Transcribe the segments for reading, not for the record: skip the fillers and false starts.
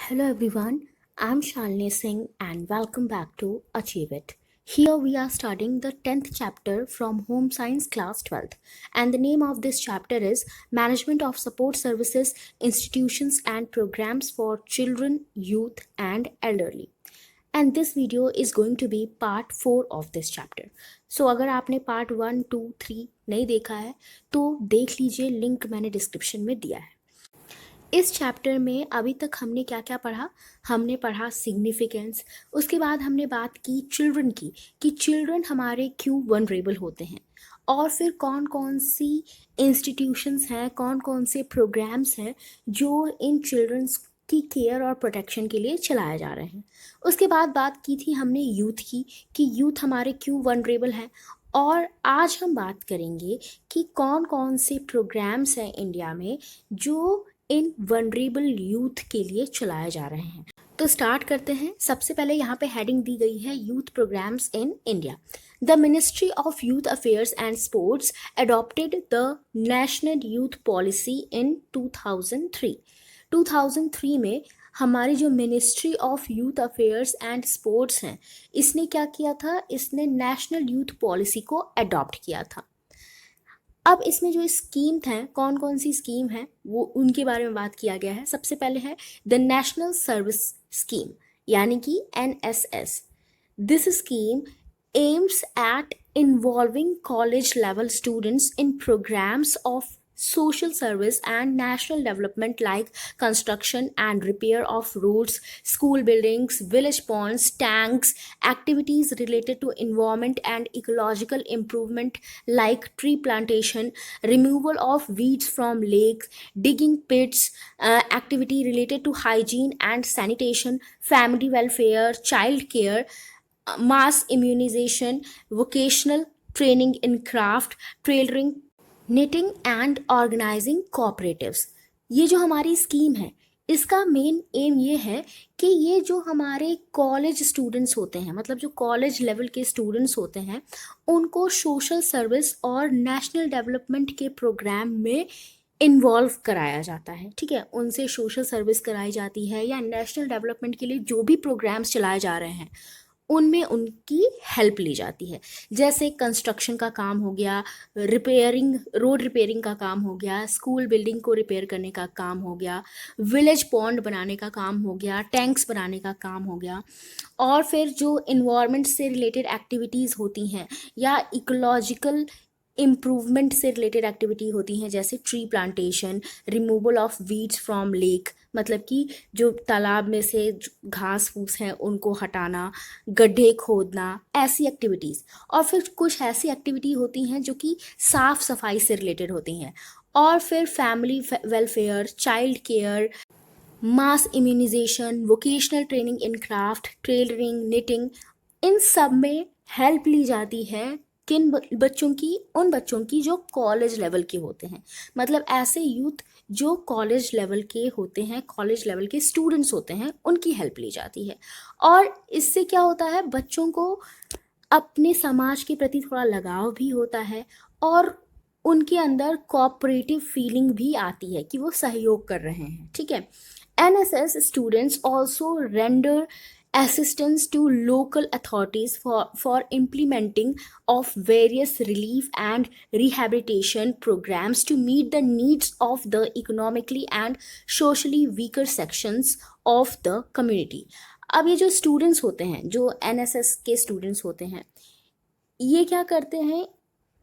Hello everyone, I'm Shalini Singh and welcome back to Achieve It. Here we are studying the 10th chapter from Home Science Class 12th, and the name of this chapter is Management of Support Services, Institutions and Programs for Children, Youth and Elderly. And this video is going to be part 4 of this chapter. So अगर आपने part 1, 2, 3 नहीं देखा है तो देख लीजिए, link मैंने description में दिया है। इस चैप्टर में अभी तक हमने क्या क्या पढ़ा। हमने पढ़ा सिग्निफिकेंस, उसके बाद हमने बात की चिल्ड्रन की कि चिल्ड्रन हमारे क्यों वनरेबल होते हैं, और फिर कौन कौन सी इंस्टीट्यूशंस हैं, कौन कौन से प्रोग्राम्स हैं जो इन चिल्ड्रंस की केयर और प्रोटेक्शन के लिए चलाए जा रहे हैं। उसके बाद बात की थी हमने यूथ की कि यूथ हमारे क्यों वनरेबल हैं, और आज हम बात करेंगे कि कौन कौन से प्रोग्राम्स हैं इंडिया में जो इन वनरेबल यूथ के लिए चलाए जा रहे हैं। तो स्टार्ट करते हैं। सबसे पहले यहाँ पे हेडिंग दी गई है youth programmes in India. The ministry of youth affairs and sports adopted the national youth policy in 2003। 2003 में हमारी जो ministry of youth affairs and sports हैं, इसने क्या किया था, इसने नेशनल यूथ पॉलिसी को अडॉप्ट किया था। अब इसमें जो स्कीम हैं, कौन कौन सी स्कीम है वो उनके बारे में बात किया गया है। सबसे पहले है द नेशनल सर्विस स्कीम यानी कि NSS। This scheme aims at involving college level students in programmes of social service and national development like construction and repair of roads, school buildings, village ponds, tanks, activities related to environment and ecological improvement like tree plantation, removal of weeds from lakes, digging pits, activity related to hygiene and sanitation, family welfare, child care, mass immunization, vocational training in craft, tailoring, knitting and organising cooperatives. ये जो हमारी scheme है, इसका main M ये है कि ये जो हमारे कॉलेज स्टूडेंट्स होते हैं, मतलब जो कॉलेज लेवल के स्टूडेंट्स होते हैं, उनको सोशल सर्विस और नेशनल डेवलपमेंट के प्रोग्राम में इन्वॉल्व कराया जाता है। ठीक है, उनसे सोशल सर्विस कराई जाती है या नेशनल डेवलपमेंट के लिए जो भी प्रोग्राम्स चलाए जा रहे हैं उनमें उनकी हेल्प ली जाती है। जैसे कंस्ट्रक्शन का काम हो गया, रिपेयरिंग, रोड रिपेयरिंग का काम हो गया, स्कूल बिल्डिंग को रिपेयर करने का काम हो गया, विलेज पॉन्ड बनाने का काम हो गया, टैंक्स बनाने का काम हो गया, और फिर जो इन्वायरमेंट से रिलेटेड एक्टिविटीज़ होती हैं या इकोलॉजिकल इम्प्रूवमेंट से रिलेटेड एक्टिविटी होती हैं, जैसे tree plantation, removal of weeds from lake, मतलब कि जो तालाब में से घास फूस हैं उनको हटाना, गड्ढे खोदना, ऐसी एक्टिविटीज़। और फिर कुछ ऐसी एक्टिविटी होती हैं जो कि साफ़ सफाई से रिलेटेड होती हैं। और फिर family welfare, child care, mass immunisation, vocational training in craft, tailoring, knitting, इन सब में हेल्प ली जाती है। किन बच्चों की? उन बच्चों की जो कॉलेज लेवल के होते हैं, मतलब ऐसे यूथ जो कॉलेज लेवल के होते हैं, कॉलेज लेवल के स्टूडेंट्स होते हैं, उनकी हेल्प ली जाती है। और इससे क्या होता है, बच्चों को अपने समाज के प्रति थोड़ा लगाव भी होता है और उनके अंदर कोऑपरेटिव फीलिंग भी आती है कि वो सहयोग कर रहे हैं। ठीक है, NSS students also render assistance to local authorities for implementing of various relief and rehabilitation programs to meet the needs of the economically and socially weaker sections of the community। अब ये जो स्टूडेंट्स होते हैं, जो NSS के students होते हैं, ये क्या करते हैं,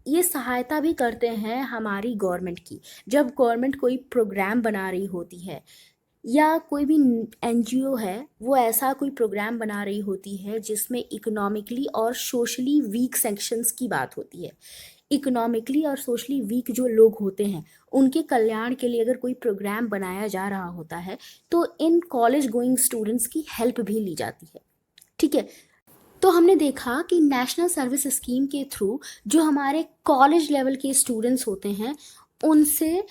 ये सहायता भी करते हैं हमारी गवर्नमेंट की। जब गवर्नमेंट कोई प्रोग्राम बना रही होती है या कोई भी NGO है वो ऐसा कोई प्रोग्राम बना रही होती है जिसमें इकोनॉमिकली और सोशली वीक सेक्शंस की बात होती है, इकोनॉमिकली और सोशली वीक जो लोग होते हैं उनके कल्याण के लिए अगर कोई प्रोग्राम बनाया जा रहा होता है तो इन कॉलेज गोइंग स्टूडेंट्स की हेल्प भी ली जाती है। ठीक है, तो हमने देखा कि नेशनल सर्विस स्कीम के थ्रू जो हमारे कॉलेज लेवल के स्टूडेंट्स होते हैं उनसे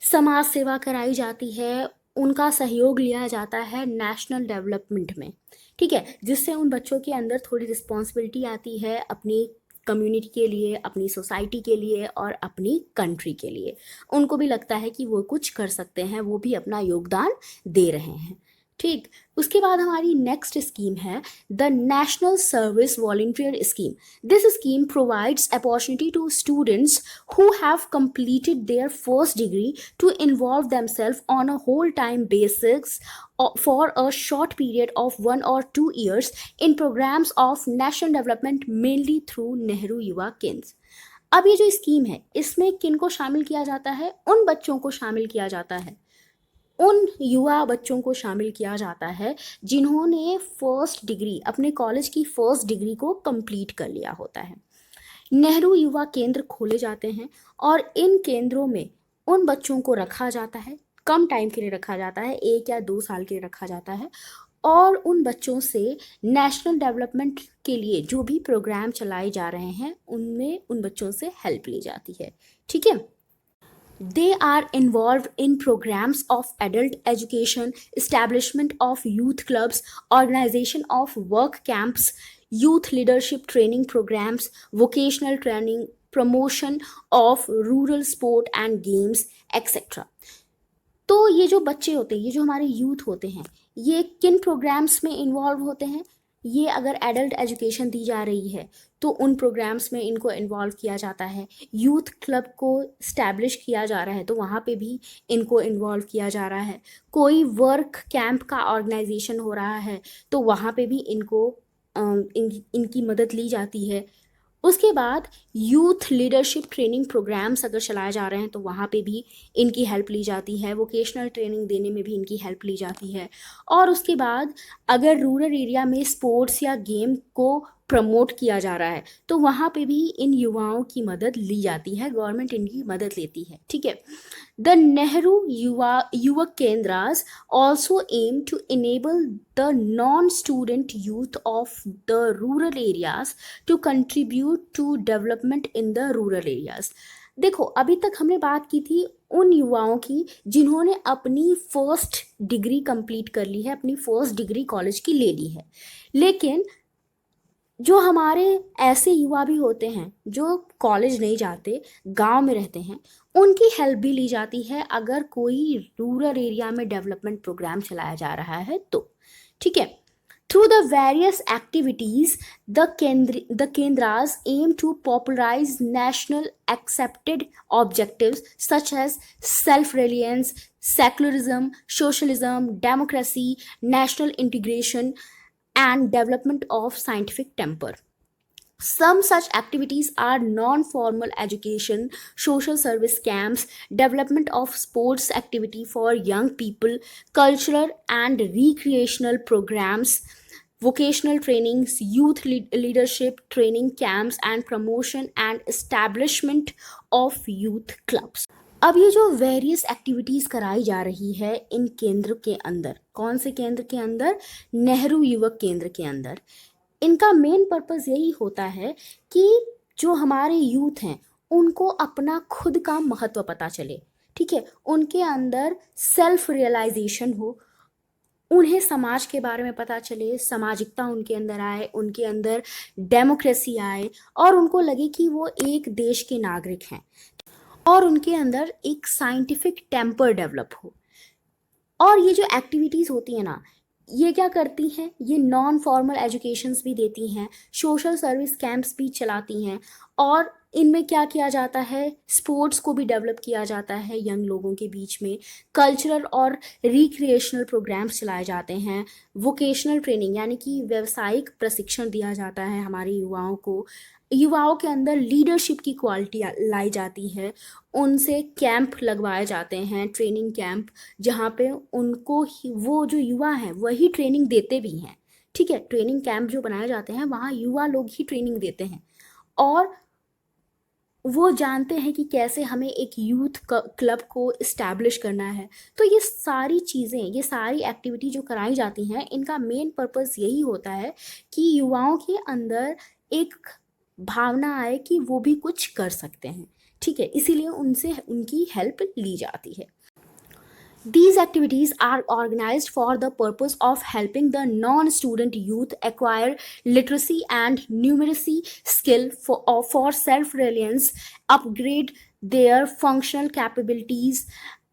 समाज सेवा कराई जाती है, उनका सहयोग लिया जाता है नेशनल डेवलपमेंट में। ठीक है, जिससे उन बच्चों के अंदर थोड़ी रिस्पॉन्सिबिलिटी आती है अपनी कम्युनिटी के लिए, अपनी सोसाइटी के लिए और अपनी कंट्री के लिए। उनको भी लगता है कि वो कुछ कर सकते हैं, वो भी अपना योगदान दे रहे हैं। ठीक। उसके बाद हमारी नेक्स्ट स्कीम है the national service volunteer scheme. This scheme provides opportunity to students who have completed their first degree to involve themselves on a whole time basis for a short period of 1 or 2 years in programs of national development mainly through Nehru Yuva Kendra। अब ये जो scheme है इसमें किन को शामिल किया जाता है? उन बच्चों को शामिल किया जाता है, उन युवा बच्चों को शामिल किया जाता है जिन्होंने फर्स्ट डिग्री, अपने कॉलेज की फर्स्ट डिग्री को कंप्लीट कर लिया होता है। नेहरू युवा केंद्र खोले जाते हैं और इन केंद्रों में उन बच्चों को रखा जाता है, कम टाइम के लिए रखा जाता है, 1 या 2 साल के लिए रखा जाता है, और उन बच्चों से नेशनल डेवलपमेंट के लिए जो भी प्रोग्राम चलाए जा रहे हैं उनमें उन बच्चों से हेल्प ली जाती है। ठीक है। They are involved in programs of adult education, establishment of youth clubs, organization of work camps, youth leadership training programs, vocational training, promotion of rural sport and games, etc. तो ये जो बच्चे होते हैं, ये जो हमारे यूथ होते हैं, ये किन प्रोग्राम्स में इन्वॉल्व होते हैं? ये अगर एडल्ट एजुकेशन दी जा रही है तो उन प्रोग्राम्स में इनको इन्वॉल्व किया जाता है। यूथ क्लब को इस्टेब्लिश किया जा रहा है तो वहाँ पे भी इनको इन्वॉल्व किया जा रहा है। कोई वर्क कैंप का ऑर्गेनाइजेशन हो रहा है तो वहाँ पे भी इनको इनकी मदद ली जाती है। उसके बाद यूथ लीडरशिप ट्रेनिंग प्रोग्राम्स अगर चलाए जा रहे हैं तो वहाँ पे भी इनकी हेल्प ली जाती है। वोकेशनल ट्रेनिंग देने में भी इनकी हेल्प ली जाती है। और उसके बाद अगर रूरल एरिया में स्पोर्ट्स या गेम को प्रमोट किया जा रहा है तो वहाँ पे भी इन युवाओं की मदद ली जाती है, गवर्नमेंट इनकी मदद लेती है। ठीक है। The Nehru Yuva Kendras also aim to enable the non-student youth of the rural areas to contribute to development in the rural areas। देखो, अभी तक हमने बात की थी उन युवाओं की जिन्होंने अपनी फर्स्ट डिग्री कंप्लीट कर ली है, अपनी फर्स्ट डिग्री कॉलेज की ले ली है। लेकिन जो हमारे ऐसे युवा भी होते हैं जो कॉलेज नहीं जाते, गांव में रहते हैं, उनकी हेल्प भी ली जाती है अगर कोई रूरल एरिया में डेवलपमेंट प्रोग्राम चलाया जा रहा है तो। ठीक है। Through the various activities, the Kendras aim to popularize national accepted objectives such as self-reliance, secularism, socialism, democracy, national integration, and development of scientific temper. Some such activities are non-formal education, social service camps, development of sports activity for young people, cultural and recreational programs, vocational trainings, youth leadership training camps, and promotion and establishment of youth clubs। अब ये जो various activities कराई जा रही है इन केंद्र के अंदर, कौन से केंद्र के अंदर? नेहरू युवक केंद्र के अंदर। इनका मेन पर्पस यही होता है कि जो हमारे यूथ हैं उनको अपना खुद का महत्व पता चले। ठीक है। उनके अंदर सेल्फ रियलाइजेशन हो, उन्हें समाज के बारे में पता चले, सामाजिकता उनके अंदर आए, उनके अंदर डेमोक्रेसी आए और उनको लगे कि वो एक देश के नागरिक हैं और उनके अंदर एक साइंटिफिक टेम्पर डेवलप हो। और ये जो एक्टिविटीज़ होती है ना, ये क्या करती हैं? ये नॉन फॉर्मल एजुकेशंस भी देती हैं, सोशल सर्विस कैंप्स भी चलाती हैं, और इनमें क्या किया जाता है? स्पोर्ट्स को भी डेवलप किया जाता है यंग लोगों के बीच में, कल्चरल और रिक्रिएशनल प्रोग्राम्स चलाए जाते हैं, वोकेशनल ट्रेनिंग यानी कि व्यावसायिक प्रशिक्षण दिया जाता है हमारे युवाओं को, युवाओं के अंदर लीडरशिप की क्वालिटी लाई जाती है, उनसे कैंप लगवाए जाते हैं, ट्रेनिंग कैंप, जहाँ पे उनको वो जो युवा हैं वही ट्रेनिंग देते भी हैं। ठीक है। ट्रेनिंग कैंप जो बनाए जाते हैं वहाँ युवा लोग ही ट्रेनिंग देते हैं और वो जानते हैं कि कैसे हमें एक यूथ क्लब को इस्टेब्लिश करना है। तो ये सारी चीज़ें, ये सारी एक्टिविटी जो कराई जाती हैं, इनका मेन पर्पस यही होता है कि युवाओं के अंदर एक भावना आए कि वो भी कुछ कर सकते हैं। ठीक है। इसीलिए उनसे उनकी हेल्प ली जाती है। These activities are organized for the purpose of helping the non-student youth acquire literacy and numeracy skill for self-reliance, upgrade their functional capabilities,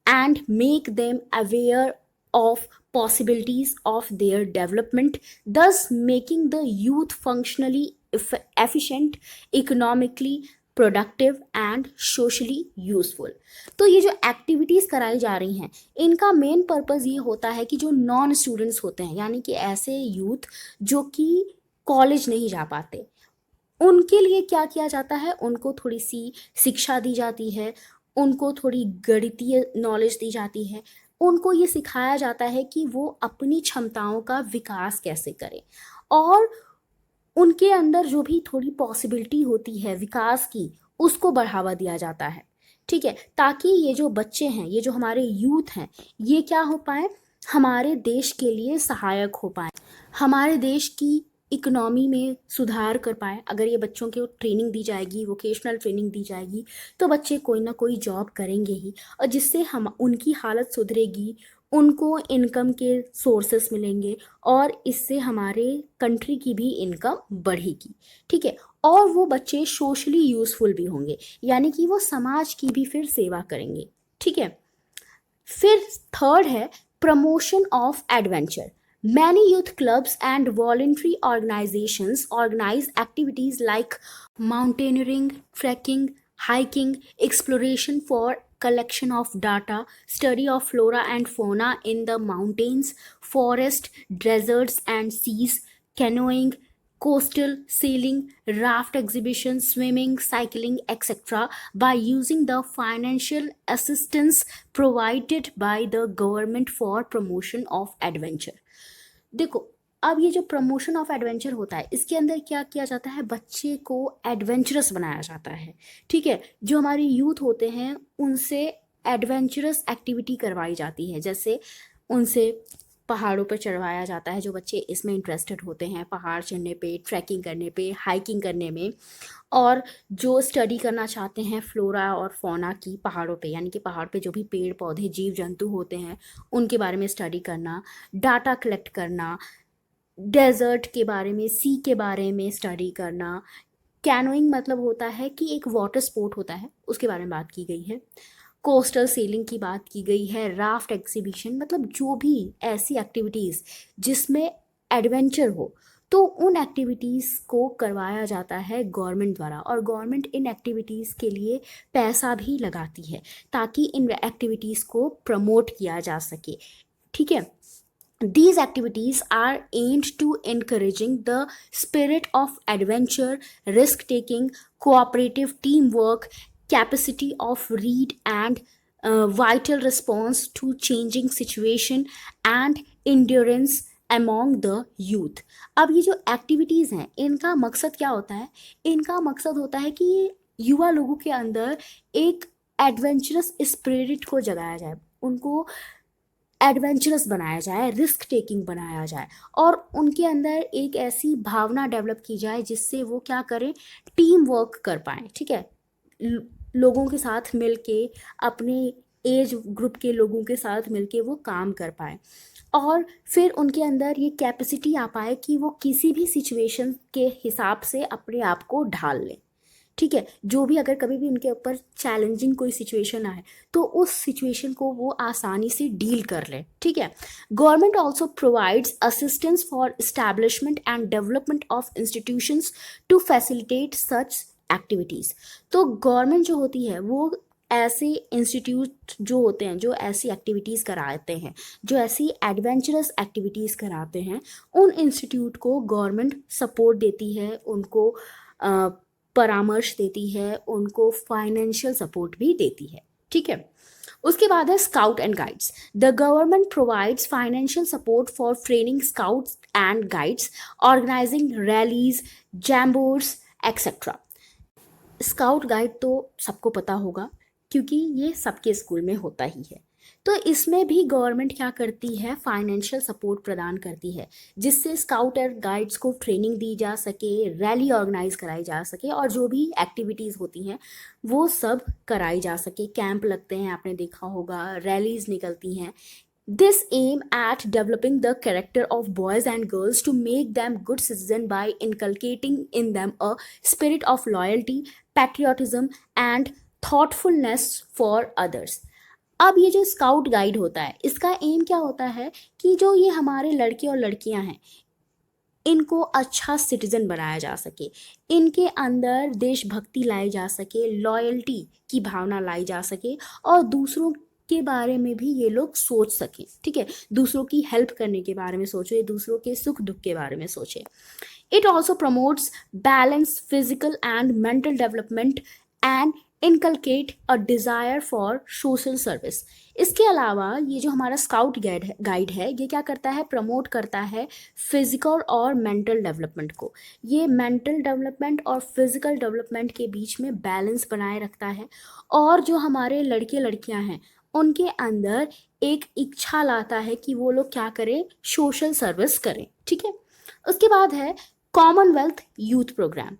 and make them aware of possibilities of their development, thus making the youth functionally efficient, economically productive and socially useful. तो ये जो activities कराई जा रही हैं, इनका main purpose ये होता है कि जो नॉन स्टूडेंट्स होते हैं, यानी कि ऐसे यूथ जो कि कॉलेज नहीं जा पाते, उनके लिए क्या किया जाता है, उनको थोड़ी सी शिक्षा दी जाती है, उनको थोड़ी गणितीय नॉलेज दी जाती है, उनको ये सिखाया जाता है कि वो अपनी क्षमताओं का विकास कैसे करें, और उनके अंदर जो भी थोड़ी पॉसिबिलिटी होती है विकास की, उसको बढ़ावा दिया जाता है। ठीक है, ताकि ये जो बच्चे हैं, ये जो हमारे यूथ हैं, ये क्या हो पाए, हमारे देश के लिए सहायक हो पाए, हमारे देश की इकोनॉमी में सुधार कर पाए। अगर ये बच्चों को ट्रेनिंग दी जाएगी, वोकेशनल ट्रेनिंग दी जाएगी, तो बच्चे कोई ना कोई जॉब करेंगे ही, और जिससे हम उनकी हालत सुधरेगी, उनको इनकम के सोर्सेस मिलेंगे, और इससे हमारे कंट्री की भी इनकम बढ़ेगी। ठीक है, और वो बच्चे सोशली यूजफुल भी होंगे, यानी कि वो समाज की भी फिर सेवा करेंगे। ठीक है, फिर थर्ड है promotion of adventure. Many youth clubs and voluntary organizations organize activities like mountaineering, trekking, hiking, exploration for collection of data, study of flora and fauna in the mountains, forest, deserts and seas, canoeing, coastal sailing, raft exhibitions, swimming, cycling, etc. by using the financial assistance provided by the government for promotion of adventure। देखो, अब ये जो promotion of adventure होता है, इसके अंदर क्या किया जाता है, बच्चे को एडवेंचरस बनाया जाता है। ठीक है, जो हमारे यूथ होते हैं उनसे एडवेंचरस एक्टिविटी करवाई जाती है, जैसे उनसे पहाड़ों पर चढ़वाया जाता है, जो बच्चे इसमें इंटरेस्टेड होते हैं, पहाड़ चढ़ने पे, ट्रैकिंग करने पे, हाइकिंग करने में, और जो स्टडी करना चाहते हैं फ्लोरा और फौना की पहाड़ों पे, यानी कि पहाड़ पे जो भी पेड़ पौधे जीव जंतु होते हैं उनके बारे में स्टडी करना, डाटा कलेक्ट करना, डेजर्ट के बारे में, सी के बारे में स्टडी करना। कैनोइंग मतलब होता है कि एक वाटर स्पोर्ट होता है, उसके बारे में बात की गई है। कोस्टल सेलिंग की बात की गई है। राफ्ट एग्जीबिशन मतलब जो भी ऐसी एक्टिविटीज़ जिसमें एडवेंचर हो, तो उन एक्टिविटीज़ को करवाया जाता है गवर्नमेंट द्वारा, और गवर्नमेंट इन एक्टिविटीज़ के लिए पैसा भी लगाती है ताकि इन एक्टिविटीज़ को प्रमोट किया जा सके। ठीक है, these activities are aimed to encouraging the spirit of adventure, risk taking, cooperative teamwork, capacity of read and vital response to changing situation and endurance among the youth। अब ये जो एक्टिविटीज़ हैं, इनका मकसद क्या होता है, इनका मकसद होता है कि युवा लोगों के अंदर एक एडवेंचरस स्पिरिट को जगाया जाए, उनको एडवेंचरस बनाया जाए, रिस्क टेकिंग बनाया जाए, और उनके अंदर एक ऐसी भावना डेवलप की जाए जिससे वो क्या करें, टीम वर्क कर पाएँ। ठीक है, लोगों के साथ मिलके, अपने एज ग्रुप के लोगों के साथ मिलके वो काम कर पाए, और फिर उनके अंदर ये कैपेसिटी आ पाए कि वो किसी भी सिचुएशन के हिसाब से अपने आप को ढाल लें। ठीक है, जो भी अगर कभी भी उनके ऊपर चैलेंजिंग कोई सिचुएशन आए, तो उस सिचुएशन को वो आसानी से डील कर लें। ठीक है, government also provides assistance for establishment and development of institutions to facilitate such activities. तो गवर्नमेंट जो होती है वो ऐसे इंस्टीट्यूट जो होते हैं, जो ऐसी एक्टिविटीज़ कराते हैं, जो ऐसी एडवेंचरस एक्टिविटीज़ कराते हैं, उन इंस्टीट्यूट को गवर्नमेंट सपोर्ट देती है, उनको परामर्श देती है, उनको फाइनेंशियल सपोर्ट भी देती है। ठीक है, उसके बाद है scout and guides. The government provides financial support for training scouts and guides, organising rallies, jamborees etcetera. Scout guide तो सबको पता होगा, क्योंकि ये सबके स्कूल में होता ही है। तो इसमें भी गवर्नमेंट क्या करती है, फाइनेंशियल सपोर्ट प्रदान करती है, जिससे स्काउट और गाइड्स को ट्रेनिंग दी जा सके, रैली ऑर्गेनाइज कराई जा सके, और जो भी एक्टिविटीज़ होती हैं वो सब कराई जा सके। कैंप लगते हैं, आपने देखा होगा, रैलीज निकलती हैं। This aim at developing the character of boys and girls to make them good citizens by inculcating in them a spirit of loyalty, patriotism and thoughtfulness for others। अब ये जो स्काउट गाइड होता है, इसका M क्या होता है कि जो ये हमारे लड़के और लड़कियां हैं, इनको अच्छा सिटीजन बनाया जा सके, इनके अंदर देशभक्ति लाई जा सके, लॉयल्टी की भावना लाई जा सके, और दूसरों के बारे में भी ये लोग सोच सकें। ठीक है, दूसरों की हेल्प करने के बारे में सोचे, दूसरों के सुख दुख के बारे में सोचे। It also promotes balanced physical and mental development and inculcate a desire for social service. इसके अलावा ये जो हमारा स्काउट गाइड है, ये क्या करता है, प्रमोट करता है फिजिकल और मेंटल डेवलपमेंट को। ये मेंटल डेवलपमेंट और फिजिकल डेवलपमेंट के बीच में बैलेंस बनाए रखता है, और जो हमारे लड़के लड़कियां हैं उनके अंदर एक इच्छा लाता है कि वो लोग क्या करें, सोशल सर्विस करें। ठीक है, उसके बाद है Commonwealth Youth Program.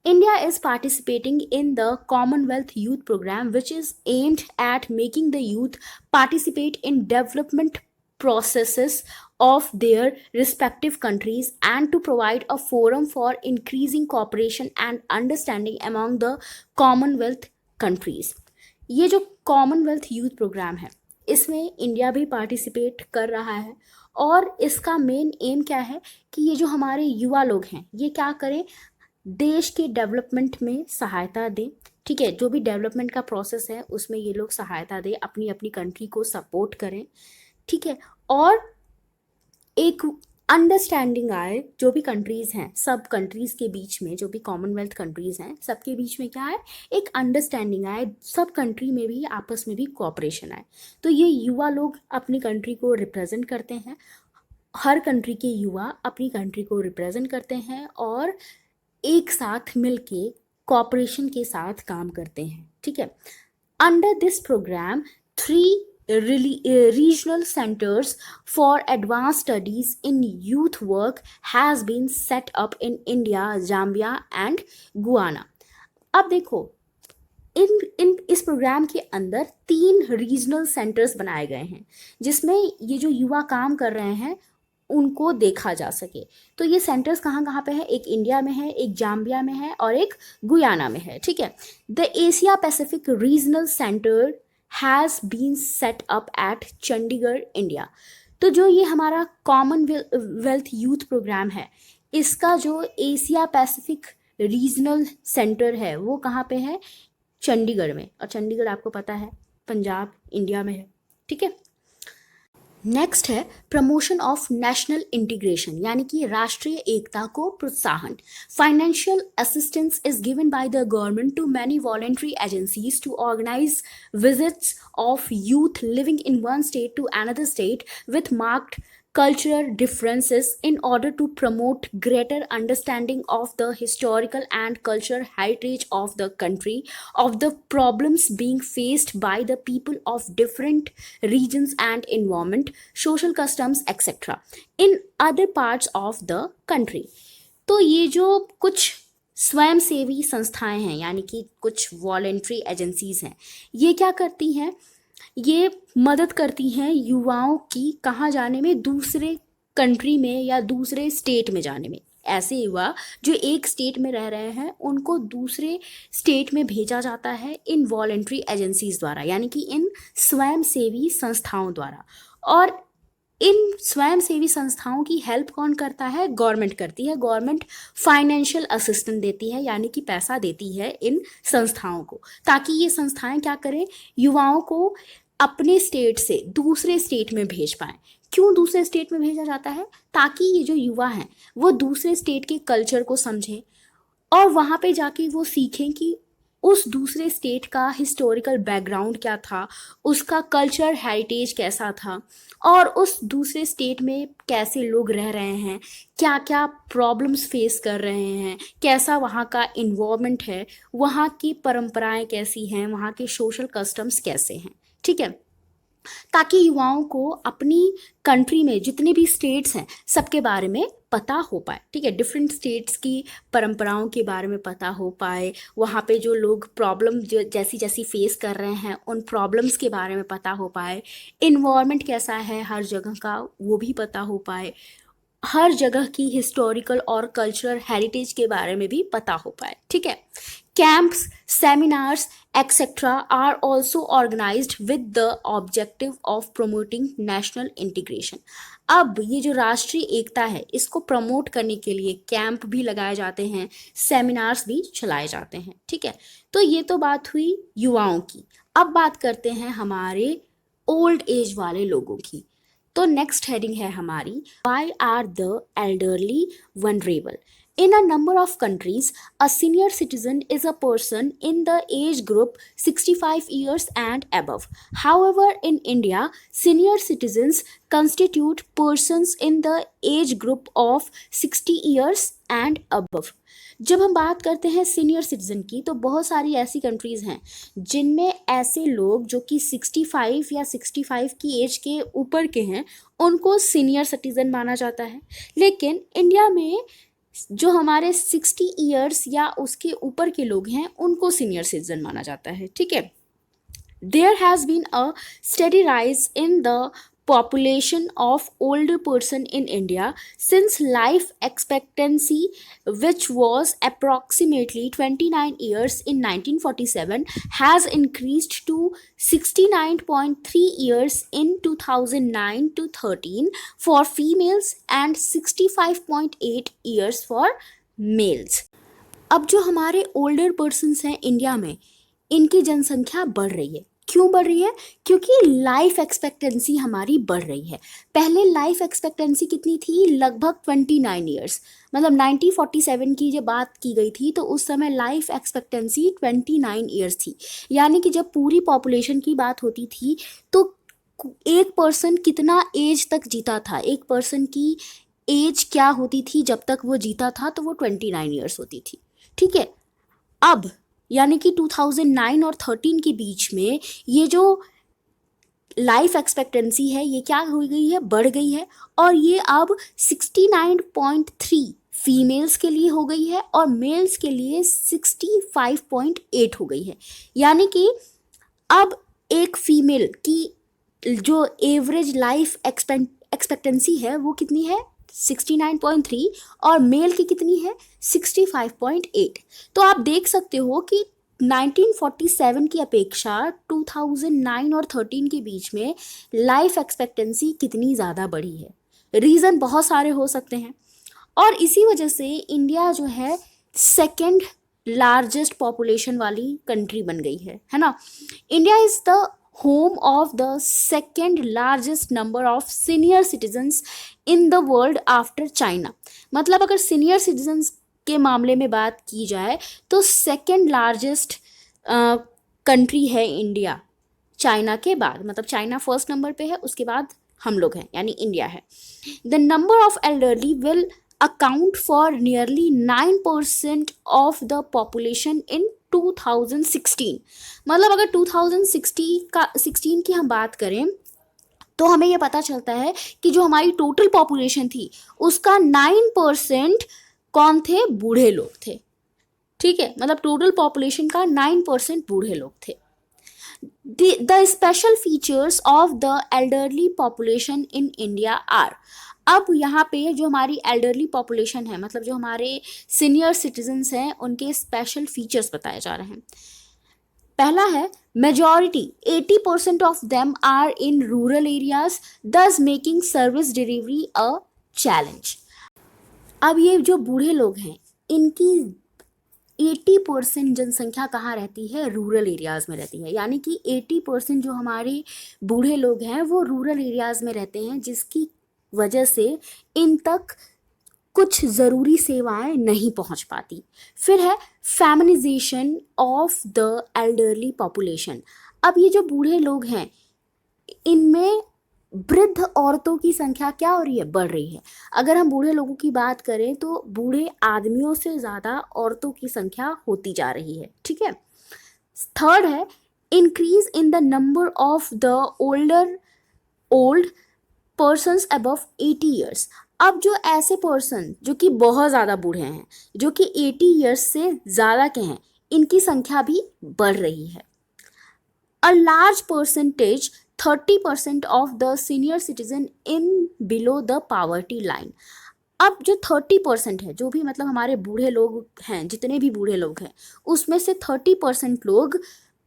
India is participating in the Commonwealth Youth Program, which is aimed at making the youth participate in development processes of their respective countries and to provide a forum for increasing cooperation and understanding among the Commonwealth countries. ये जो Commonwealth youth programme है, इसमें India भी participate कर रहा है, और इसका मेन एम क्या है कि ये जो हमारे युवा लोग हैं, ये क्या करें, देश के डेवलपमेंट में सहायता दें। ठीक है, जो भी डेवलपमेंट का प्रोसेस है उसमें ये लोग सहायता दें, अपनी अपनी कंट्री को सपोर्ट करें। ठीक है, और एक अंडरस्टैंडिंग आए, जो भी कंट्रीज़ हैं, सब कंट्रीज़ के बीच में, जो भी कॉमनवेल्थ कंट्रीज़ हैं सबके बीच में क्या है, एक अंडरस्टैंडिंग आए, सब कंट्री में भी आपस में भी कोऑपरेशन आए। तो ये युवा लोग अपनी कंट्री को रिप्रेजेंट करते हैं, हर कंट्री के युवा अपनी कंट्री को रिप्रेजेंट करते हैं और एक साथ मिलके कोऑपरेशन के साथ काम करते हैं। ठीक है, under this programme 3 regional centers for advanced studies in youth work has been set up in India, Zambia and Guyana. अब देखो, इस प्रोग्राम के अंदर 3 रीजनल सेंटर्स बनाए गए हैं, जिसमें ये जो युवा काम कर रहे हैं उनको देखा जा सके। तो ये सेंटर्स कहाँ कहाँ पे है, एक इंडिया में है, एक जाम्बिया में है और एक गुयाना में है। ठीक है, the Asia Pacific regional centre has been set up at Chandigarh, India. तो जो ये हमारा कॉमनवेल्थ यूथ प्रोग्राम है, इसका जो एशिया पैसिफिक रीजनल सेंटर है वो कहाँ पे है, चंडीगढ़ में। और चंडीगढ़ आपको पता है पंजाब, इंडिया में है। ठीक है, नेक्स्ट है प्रमोशन ऑफ नेशनल इंटीग्रेशन, यानी कि राष्ट्रीय एकता को प्रोत्साहन। Financial assistance is given by the government to many voluntary agencies to organise visits of youth living in one state to another state with marked cultural differences in order to promote greater understanding of the historical and cultural heritage of the country, of the problems being faced by the people of different regions and environment, social customs, etc. in other parts of the country. तो ये जो कुछ स्वयंसेवी संस्थाएं हैं, यानी कि कुछ वॉलेंट्री एजेंसीज हैं, ये क्या करती हैं, ये मदद करती हैं युवाओं की कहाँ जाने में, दूसरे कंट्री में या दूसरे स्टेट में जाने में। ऐसे युवा जो एक स्टेट में रह रहे हैं उनको दूसरे स्टेट में भेजा जाता है इन वॉलेंट्री एजेंसीज द्वारा, यानी कि इन स्वयंसेवी संस्थाओं द्वारा। और इन स्वयंसेवी संस्थाओं की हेल्प कौन करता है, गवर्नमेंट करती है। गवर्नमेंट फाइनेंशियल असिस्टेंस देती है, यानी कि पैसा देती है इन संस्थाओं को, ताकि ये संस्थाएं क्या करें, युवाओं को अपने स्टेट से दूसरे स्टेट में भेज पाएं। क्यों दूसरे स्टेट में भेजा जाता है, ताकि ये जो युवा हैं वो दूसरे स्टेट के कल्चर को समझें और वहाँ पे जाके वो सीखें कि उस दूसरे स्टेट का हिस्टोरिकल बैकग्राउंड क्या था, उसका कल्चर हेरिटेज कैसा था, और उस दूसरे स्टेट में कैसे लोग रह रहे हैं, क्या क्या प्रॉब्लम्स फेस कर रहे हैं, कैसा वहाँ का इन्वायरमेंट है, वहाँ की परंपराएं कैसी हैं, वहाँ के सोशल कस्टम्स कैसे हैं। ठीक है, ताकि युवाओं को अपनी कंट्री में जितने भी स्टेट्स हैं सबके बारे में पता हो पाए। ठीक है, डिफरेंट स्टेट्स की परंपराओं के बारे में पता हो पाए, वहाँ पे जो लोग प्रॉब्लम जो जैसी जैसी फेस कर रहे हैं उन प्रॉब्लम्स के बारे में पता हो पाए, इन्वायरमेंट कैसा है हर जगह का वो भी पता हो पाए, हर जगह की हिस्टोरिकल और कल्चरल हेरिटेज के बारे में भी पता हो पाए। ठीक है, Camps, seminars, etc. are also organized with the objective of promoting national integration. अब ये जो राष्ट्रीय एकता है इसको प्रमोट करने के लिए कैंप भी लगाए जाते हैं, सेमिनार्स भी चलाए जाते हैं। ठीक है, तो ये तो बात हुई युवाओं की। अब बात करते हैं हमारे ओल्ड एज वाले लोगों की। तो नेक्स्ट हेडिंग है हमारी, why are the elderly vulnerable. In a number of countries, a senior citizen is a person in the age group 65 years and above. However, in India, senior citizens constitute persons in the age group of 60 years and above. जब हम बात करते हैं senior citizen की, तो बहुत सारी ऐसी कंट्रीज हैं जिनमें ऐसे लोग जो कि 65 या 65 की एज के ऊपर के हैं उनको सीनियर सिटीजन माना जाता है। लेकिन इंडिया में जो हमारे 60 ईयर्स या उसके ऊपर के लोग हैं उनको सीनियर सिटीजन माना जाता है। ठीक है, there has been a steady rise in the population of older person in India since life expectancy, which was approximately 29 years in 1947, has increased to 69.3 years in 2009 to 13 for females and 65.8 years for males. अब जो हमारे older persons हैं India में, इनकी जनसंख्या बढ़ रही है। क्यों बढ़ रही है? क्योंकि लाइफ एक्सपेक्टेंसी हमारी बढ़ रही है। पहले लाइफ एक्सपेक्टेंसी कितनी थी? लगभग 29 ईयर्स। मतलब 1947 की जब बात की गई थी तो उस समय लाइफ एक्सपेक्टेंसी 29 ईयर्स थी। यानी कि जब पूरी पॉपुलेशन की बात होती थी तो एक पर्सन कितना एज तक जीता था, एक पर्सन की एज क्या होती थी जब तक वो जीता था, तो वो 29 ईयर्स होती थी। ठीक है, अब यानी कि 2009 और 13 के बीच में ये जो लाइफ एक्सपेक्टेंसी है ये क्या हो गई है? बढ़ गई है, और ये अब 69.3 फीमेल्स के लिए हो गई है और मेल्स के लिए 65.8 हो गई है। यानी कि अब एक फीमेल की जो एवरेज लाइफ एक्सपेक्टेंसी है वो कितनी है? 69.3, और मेल की कितनी है? 65.8। तो आप देख सकते हो कि 1947 की अपेक्षा 2009 और 13 के बीच में लाइफ एक्सपेक्टेंसी कितनी ज़्यादा बढ़ी है। रीज़न बहुत सारे हो सकते हैं, और इसी वजह से इंडिया जो है सेकेंड लार्जेस्ट पॉपुलेशन वाली कंट्री बन गई है ना। India is the home of the second largest number of senior citizens in the world after China। मतलब अगर senior citizens के मामले में बात की जाए तो सेकेंड लार्जेस्ट कंट्री है इंडिया चाइना के बाद। मतलब चाइना फर्स्ट नंबर पे है, उसके बाद हम लोग हैं यानी इंडिया है। The number of elderly will account for nearly 9% of the population in 2016। मतलब अगर 2016 की हम बात करें तो हमें यह पता चलता है कि जो हमारी टोटल पॉपुलेशन थी उसका 9% कौन थे? बूढ़े लोग थे। ठीक है, मतलब टोटल पॉपुलेशन का 9% बूढ़े लोग थे। The special features of the elderly population in India are। अब यहाँ पे जो हमारी एल्डरली पॉपुलेशन है, मतलब जो हमारे सीनियर सिटीजन्स हैं, उनके स्पेशल फीचर्स बताए जा रहे हैं। पहला है majority 80% of them are in rural areas, thus making service delivery a challenge. अब ये जो बूढ़े लोग हैं इनकी 80% जनसंख्या कहाँ रहती है? रूरल एरियाज़ में रहती है। यानी कि 80% जो हमारे बूढ़े लोग हैं वो रूरल एरियाज़ में रहते हैं, जिसकी वजह से इन तक कुछ ज़रूरी सेवाएं नहीं पहुंच पाती। फिर है feminisation of the elderly population. अब ये जो बूढ़े लोग हैं इनमें वृद्ध औरतों की संख्या क्या हो रही है? बढ़ रही है। अगर हम बूढ़े लोगों की बात करें तो बूढ़े आदमियों से ज़्यादा औरतों की संख्या होती जा रही है। ठीक है, थर्ड है increase in the number of the old persons above 80 years. अब जो ऐसे पर्सन जो कि बहुत ज़्यादा बूढ़े हैं, जो कि 80 ईयर्स से ज़्यादा के हैं, इनकी संख्या भी बढ़ रही है। A large percentage 30% of the senior citizen in below the poverty line। अब जो 30% है, जो भी मतलब हमारे बूढ़े लोग हैं, जितने भी बूढ़े लोग हैं, उसमें से 30% लोग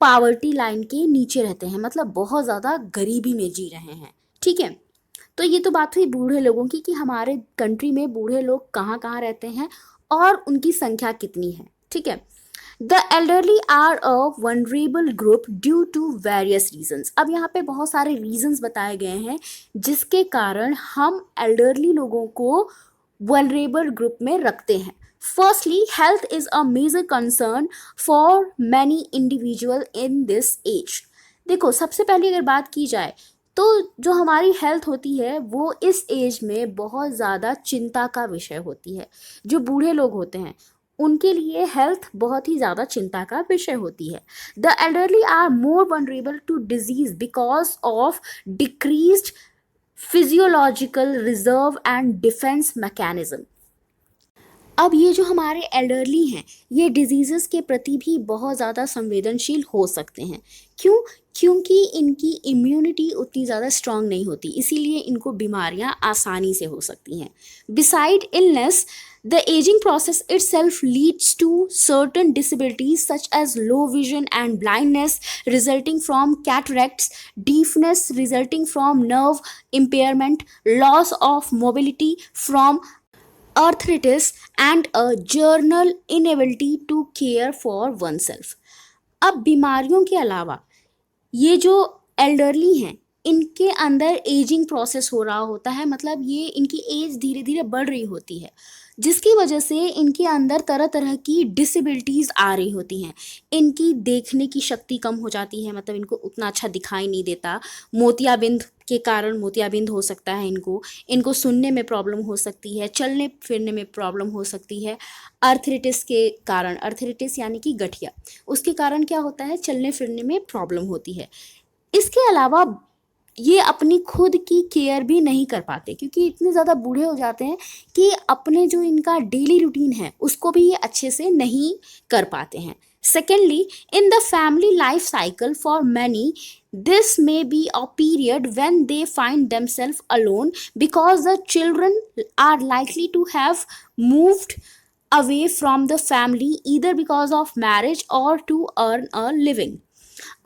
पावर्टी लाइन के नीचे रहते हैं, मतलब बहुत ज़्यादा गरीबी में जी रहे हैं। ठीक है, तो ये तो बात हुई बूढ़े लोगों की कि हमारे कंट्री में बूढ़े लोग कहाँ कहाँ रहते हैं और उनकी संख्या कितनी है। ठीक है, the elderly are a vulnerable group due to various reasons. अब यहाँ पे बहुत सारे रीजंस बताए गए हैं जिसके कारण हम एल्डरली लोगों को वनरेबल ग्रुप में रखते हैं। Firstly, health is a major concern for many individual in this age. देखो, सबसे पहले अगर बात की जाए तो जो हमारी हेल्थ होती है वो इस एज में बहुत ज़्यादा चिंता का विषय होती है। जो बूढ़े लोग होते हैं उनके लिए हेल्थ बहुत ही ज़्यादा चिंता का विषय होती है। The elderly are more vulnerable to disease because of decreased physiological reserve and defence mechanism. अब ये जो हमारे एल्डरली हैं, ये डिजीज़ेस के प्रति भी बहुत ज़्यादा संवेदनशील हो सकते हैं। क्यों? क्योंकि इनकी इम्यूनिटी उतनी ज़्यादा स्ट्रांग नहीं होती, इसीलिए इनको बीमारियां आसानी से हो सकती हैं। Beside illness, the ageing process itself leads to certain disabilities such as low vision and blindness resulting from cataracts, deafness resulting from nerve impairment, loss of mobility from arthritis, and a general inability to care for oneself। अब बीमारियों के अलावा ये जो elderly हैं इनके अंदर ageing process हो रहा होता है, मतलब ये इनकी एज धीरे धीरे बढ़ रही होती है जिसकी वजह से इनके अंदर तरह तरह की डिसेबिलिटीज़ आ रही होती हैं। इनकी देखने की शक्ति कम हो जाती है, मतलब इनको उतना अच्छा दिखाई नहीं देता। मोतियाबिंद के कारण मोतियाबिंद हो सकता है इनको। इनको सुनने में प्रॉब्लम हो सकती है, चलने फिरने में प्रॉब्लम हो सकती है। आर्थराइटिस के कारण, आर्थराइटिस यानी कि गठिया, उसके कारण क्या होता है, चलने फिरने में प्रॉब्लम होती है। इसके अलावा ये अपनी खुद की केयर भी नहीं कर पाते क्योंकि इतने ज़्यादा बूढ़े हो जाते हैं कि अपने जो इनका डेली रूटीन है उसको भी ये अच्छे से नहीं कर पाते हैं। Secondly, in the family life cycle for many, this may be a period when they find themselves alone because the children are likely to have moved away from the family either because of marriage or to earn a living।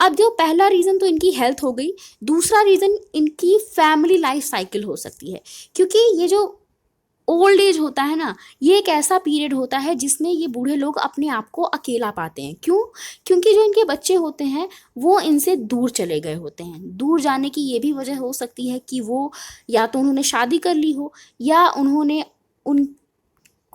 अब जो पहला reason तो इनकी health हो गई, दूसरा reason इनकी family life cycle हो सकती है क्योंकि ये जो ओल्ड एज होता है ना, ये एक ऐसा पीरियड होता है जिसमें ये बूढ़े लोग अपने आप को अकेला पाते हैं। क्यों? क्योंकि जो इनके बच्चे होते हैं वो इनसे दूर चले गए होते हैं। दूर जाने की ये भी वजह हो सकती है कि वो या तो उन्होंने शादी कर ली हो या उन्होंने उन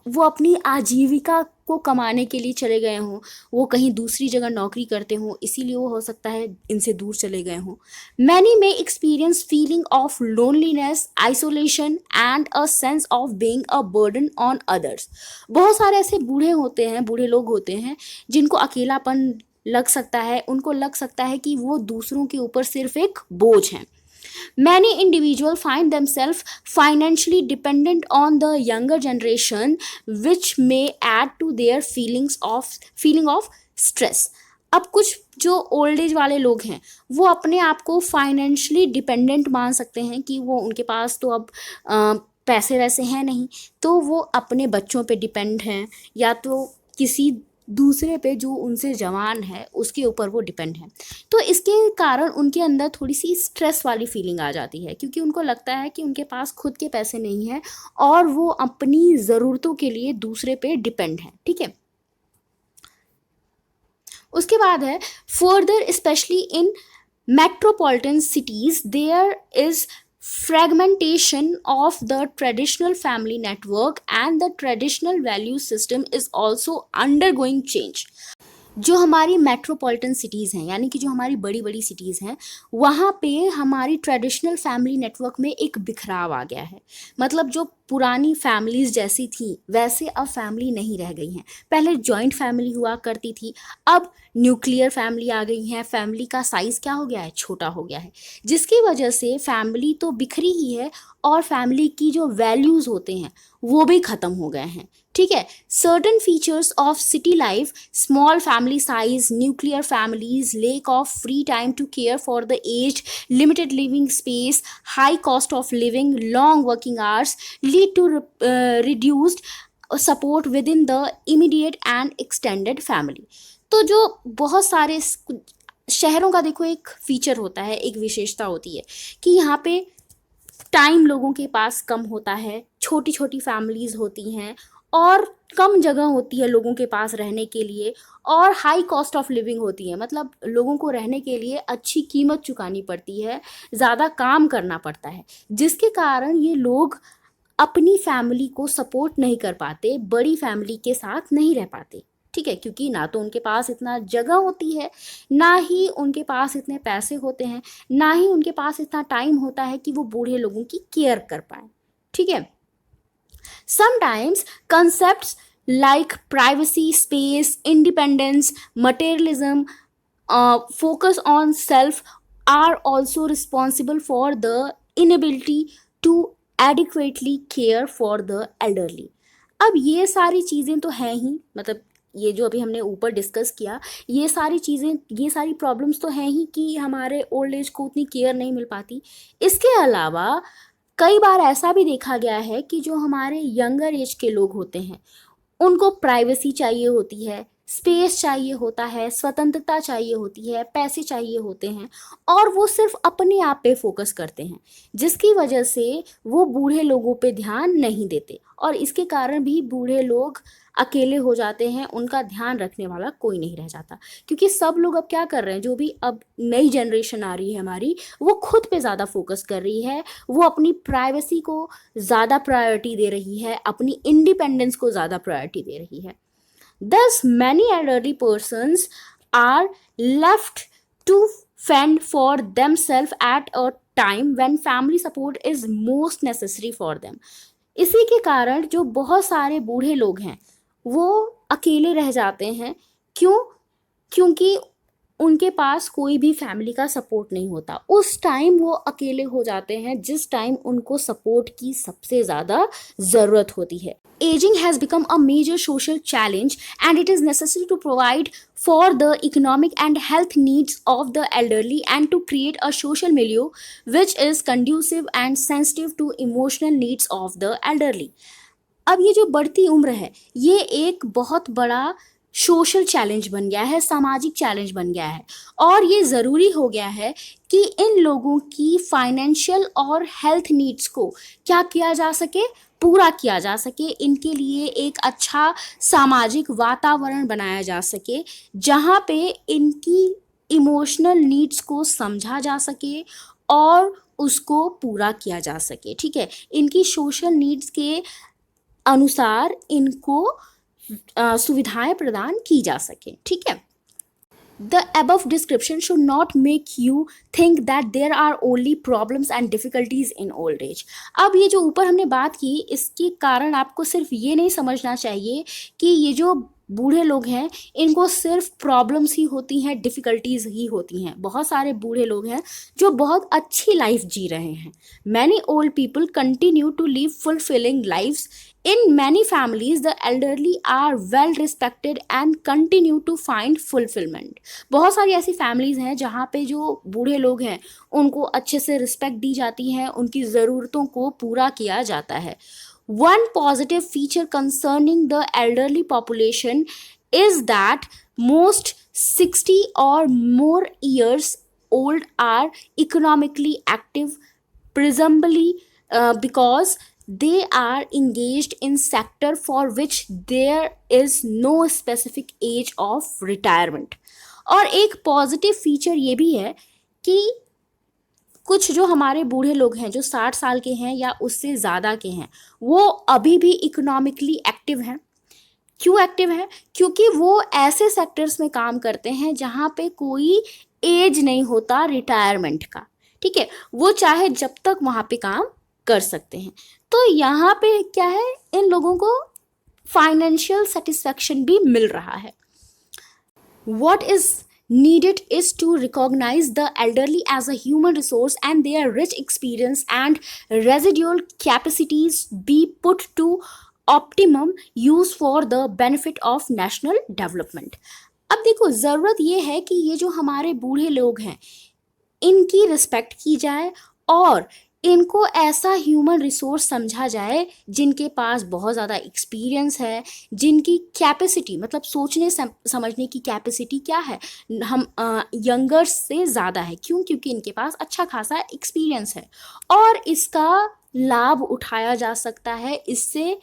वो अपनी आजीविका को कमाने के लिए चले गए हों, वो कहीं दूसरी जगह नौकरी करते हों, इसीलिए वो हो सकता है इनसे दूर चले गए हों। मैनी में experience feeling of loneliness, isolation and a sense of being a burden on others. बहुत सारे ऐसे बूढ़े होते हैं, बूढ़े लोग होते हैं जिनको अकेलापन लग सकता है, उनको लग सकता है कि वो दूसरों के ऊपर सिर्फ एक बोझ हैं। Many individuals find themselves financially dependent on the younger generation, which may add to their feeling of stress। अब कुछ जो ओल्ड एज वाले लोग हैं वो अपने आप को फाइनेंशियली डिपेंडेंट मान सकते हैं कि वो उनके पास तो अब पैसे वैसे हैं नहीं, तो वो अपने बच्चों पे डिपेंड हैं या तो किसी दूसरे पे जो उनसे जवान है उसके ऊपर वो डिपेंड है। तो इसके कारण उनके अंदर थोड़ी सी स्ट्रेस वाली फीलिंग आ जाती है क्योंकि उनको लगता है कि उनके पास खुद के पैसे नहीं हैं और वो अपनी ज़रूरतों के लिए दूसरे पे डिपेंड हैं। ठीक है, उसके बाद है further specially in metropolitan cities there is fragmentation of the traditional family network and the traditional value system is also undergoing change। जो हमारी मेट्रोपॉलिटन सिटीज़ हैं यानी कि जो हमारी बड़ी बड़ी सिटीज़ हैं वहाँ पे हमारी ट्रेडिशनल फैमिली नेटवर्क में एक बिखराव आ गया है। मतलब जो पुरानी फैमिलीज़ जैसी थी वैसे अब फैमिली नहीं रह गई हैं। पहले जॉइंट फैमिली हुआ करती थी, अब न्यूक्लियर फैमिली आ गई हैं। फैमिली का साइज़ क्या हो गया है, छोटा हो गया है, जिसकी वजह से फैमिली तो बिखरी ही है और फैमिली की जो वैल्यूज़ होते हैं वो भी ख़त्म हो गए हैं। ठीक है। Certain features of city life, small family size, nuclear families, lack of free time to care for the aged, limited living space, high cost of living, long working hours lead to reduced support within the immediate and extended family. तो जो बहुत सारे शहरों का देखो एक feature होता है, एक विशेषता होती है कि यहाँ पे टाइम लोगों के पास कम होता है, छोटी छोटी फैमिलीज होती हैं और कम जगह होती है लोगों के पास रहने के लिए, और हाई कॉस्ट ऑफ लिविंग होती है, मतलब लोगों को रहने के लिए अच्छी कीमत चुकानी पड़ती है, ज़्यादा काम करना पड़ता है, जिसके कारण ये लोग अपनी फैमिली को सपोर्ट नहीं कर पाते, बड़ी फैमिली के साथ नहीं रह पाते। ठीक है, क्योंकि ना तो उनके पास इतना जगह होती है, ना ही उनके पास इतने पैसे होते हैं, ना ही उनके पास इतना टाइम होता है कि वो बूढ़े लोगों की केयर कर पाए। ठीक है। Sometimes concepts like privacy, space, independence, materialism, focus on self are also responsible for the inability to adequately care for the elderly. अब ये सारी चीज़ें तो हैं ही, मतलब ये जो अभी हमने ऊपर डिस्कस किया, ये सारी चीज़ें, ये सारी प्रॉब्लम्स तो हैं ही कि हमारे ओल्ड एज को उतनी केयर नहीं मिल पाती। इसके अलावा कई बार ऐसा भी देखा गया है कि जो हमारे यंगर एज के लोग होते हैं उनको प्राइवेसी चाहिए होती है, स्पेस चाहिए होता है, स्वतंत्रता चाहिए होती है, पैसे चाहिए होते हैं, और वो सिर्फ अपने आप पे फोकस करते हैं, जिसकी वजह से वो बूढ़े लोगों पे ध्यान नहीं देते, और इसके कारण भी बूढ़े लोग अकेले हो जाते हैं, उनका ध्यान रखने वाला कोई नहीं रह जाता। क्योंकि सब लोग अब क्या कर रहे हैं, जो भी अब नई जनरेशन आ रही है हमारी, वो खुद पे ज़्यादा फोकस कर रही है, वो अपनी प्राइवेसी को ज़्यादा प्रायोरिटी दे रही है, अपनी इंडिपेंडेंस को ज़्यादा प्रायोरिटी दे रही है। Thus, many elderly persons are left to fend for themselves at a time when family support is most necessary for them. इसी के कारण जो बहुत सारे बूढ़े लोग हैं वो अकेले रह जाते हैं। क्यों? क्योंकि उनके पास कोई भी फैमिली का सपोर्ट नहीं होता। उस टाइम वो अकेले हो जाते हैं जिस टाइम उनको सपोर्ट की सबसे ज़्यादा ज़रूरत होती है। Aging has become a major social challenge and it is necessary to provide for the economic and health needs of the elderly and to create a social milieu which is conducive and sensitive to emotional needs of the elderly. अब ये जो बढ़ती उम्र है ये एक बहुत बड़ा सोशल चैलेंज बन गया है, सामाजिक चैलेंज बन गया है, और ये ज़रूरी हो गया है कि इन लोगों की फाइनेंशियल और हेल्थ नीड्स को क्या किया जा सके, पूरा किया जा सके। इनके लिए एक अच्छा सामाजिक वातावरण बनाया जा सके जहाँ पे इनकी इमोशनल नीड्स को समझा जा सके और उसको पूरा किया जा सके। ठीक है, इनकी सोशल नीड्स के अनुसार इनको सुविधाएं प्रदान की जा सके। ठीक है। The above description should not make you think that there are only problems and difficulties in old age. अब ये जो ऊपर हमने बात की इसके कारण आपको सिर्फ ये नहीं समझना चाहिए कि ये जो बूढ़े लोग हैं इनको सिर्फ प्रॉब्लम्स ही होती हैं, डिफ़िकल्टीज ही होती हैं। बहुत सारे बूढ़े लोग हैं जो बहुत अच्छी लाइफ जी रहे हैं। Many old people continue to live fulfilling lifes. In many families, the elderly are well respected and continue to find fulfillment. बहुत सारी ऐसी फैमिलीज़ हैं जहाँ पे जो बूढ़े लोग हैं उनको अच्छे से रिस्पेक्ट दी जाती है, उनकी ज़रूरतों को पूरा किया जाता है। One positive feature concerning the elderly population is that most 60 or more years old are economically active, presumably because they are engaged in sector for which there is no specific age of retirement. और एक positive feature ये भी है कि कुछ जो हमारे बूढ़े लोग हैं जो 60 साल के हैं या उससे ज़्यादा के हैं वो अभी भी इकोनॉमिकली एक्टिव हैं। क्यों एक्टिव है? क्योंकि वो ऐसे सेक्टर्स में काम करते हैं जहाँ पे कोई एज नहीं होता रिटायरमेंट का। ठीक है, वो चाहे जब तक वहाँ पे काम कर सकते हैं। तो यहाँ पे क्या है, इन लोगों को फाइनेंशियल सेटिस्फैक्शन भी मिल रहा है। What is needed is to recognize the elderly as a human resource and their rich experience and residual capacities be put to optimum use for the benefit of national development. अब देखो, ज़रूरत ये है कि ये जो हमारे बूढ़े लोग हैं इनकी रिस्पेक्ट की जाए और इनको ऐसा ह्यूमन रिसोर्स समझा जाए जिनके पास बहुत ज़्यादा एक्सपीरियंस है, जिनकी कैपेसिटी मतलब सोचने समझने की कैपेसिटी क्या है, हम यंगर से ज़्यादा है। क्यों? क्योंकि इनके पास अच्छा खासा एक्सपीरियंस है और इसका लाभ उठाया जा सकता है। इससे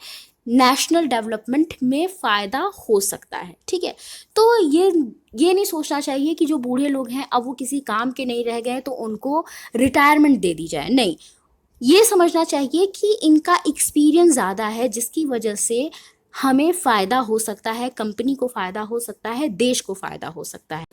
नेशनल डेवलपमेंट में फ़ायदा हो सकता है। ठीक है, तो ये नहीं सोचना चाहिए कि जो बूढ़े लोग हैं अब वो किसी काम के नहीं रह गए तो उनको रिटायरमेंट दे दी जाए। नहीं, ये समझना चाहिए कि इनका एक्सपीरियंस ज़्यादा है जिसकी वजह से हमें फ़ायदा हो सकता है, कंपनी को फ़ायदा हो सकता है, देश को फ़ायदा हो सकता है।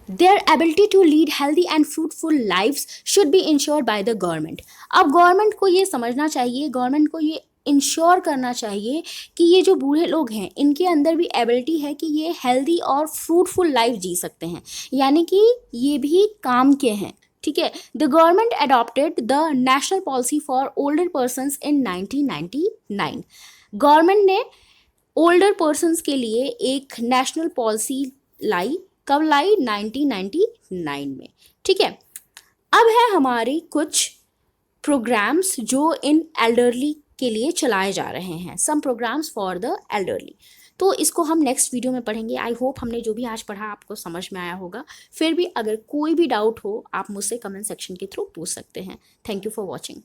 Their ability to lead healthy and fruitful lives should be ensured by the government। अब गवर्नमेंट को ये समझना चाहिए, गवर्नमेंट को ये इंश्योर करना चाहिए कि ये जो बूढ़े लोग हैं इनके अंदर भी एबिलिटी है कि ये हेल्दी और फ्रूटफुल लाइफ जी सकते हैं, यानी कि ये भी काम के हैं। ठीक है, the government adopted the national policy for older persons in 1999। Government ने ओल्डर पर्सनस के लिए एक नेशनल पॉलिसी लाई। कब लाई? 1999 में। ठीक है, अब है हमारी कुछ प्रोग्राम्स जो इन एल्डरली के लिए चलाए जा रहे हैं, some programmes for the elderly. तो इसको हम नेक्स्ट वीडियो में पढ़ेंगे। आई होप हमने जो भी आज पढ़ा आपको समझ में आया होगा। फिर भी अगर कोई भी डाउट हो आप मुझसे कमेंट सेक्शन के थ्रू पूछ सकते हैं। Thank you for watching.